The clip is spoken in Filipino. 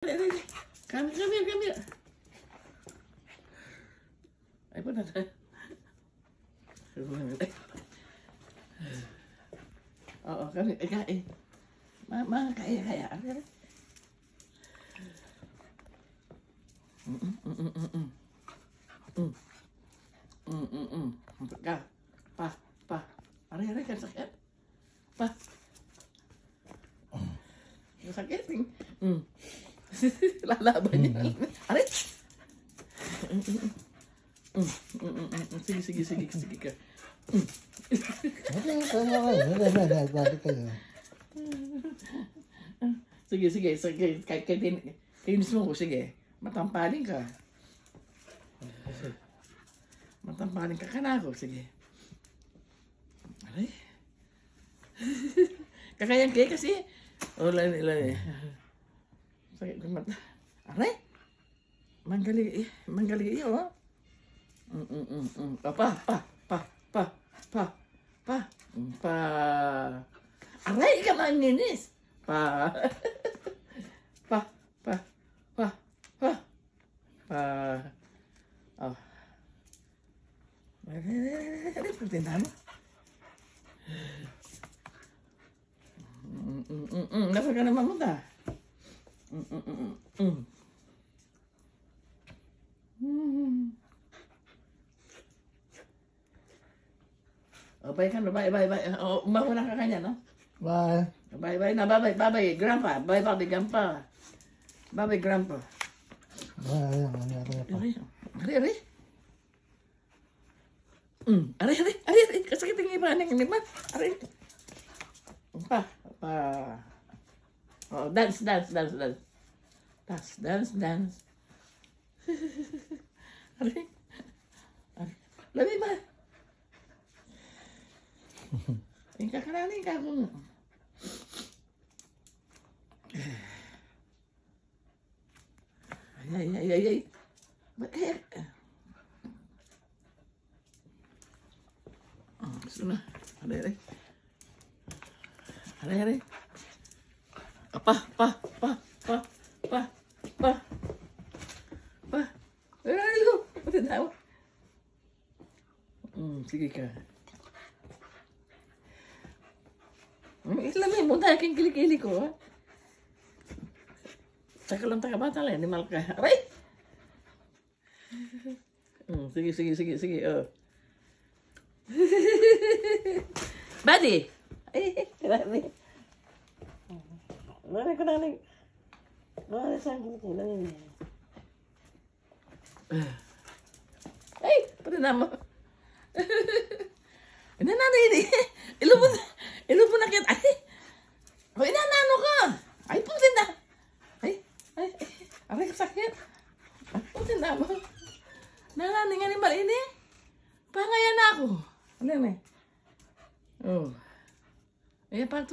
Come here. Ay, punta tayo. Oo, kami, kain. Kaya. Pa. Aray, kan sakit. Pa. Sakit. Lalaban niya. Aray. Sige ka. Sige. Kainis mo ko, sige. Matampaling ka. Matampaling ka na ako, sige. Aray. Kakayang kaya kasi. O, lani. Sakit ng mata. Aray. Manggali iyo, ha? Pa. Aray, ka manginis. Pa. Oh. Aray, pagtindahan mo. Nasa ka naman mo ta. Oh, bye. Oh, umawa na ka kanya, no? Bye. Bye na, bye, grandpa. Bye, grandpa. Bye, grandpa. Bye. Ari. Ari. Kasakit ang iba ng iba. Ari. Pa. Oh, dance. Ari. Labi ba? Tingka ka mo. Ay. Bakit? Gusto na. Ari. Pa. Ay, ko. Pati daw. Sige ka. Islamin mo tayo kang kilikili ko, ha? Saka lang bata lang, animal ka. Aray! Sige, oh. Buddy! Ay, grabe. Lari ko. Lari sa kilikili. Ay, pati na mo. Inananay. Ilubo na kita. Ay, inanano ka. Ay, putin na. Ay, aray ka sakit. Putin na mo. Nananay nga ni Malini. Pangayan na ako. Ano na? Oh. Ayan pa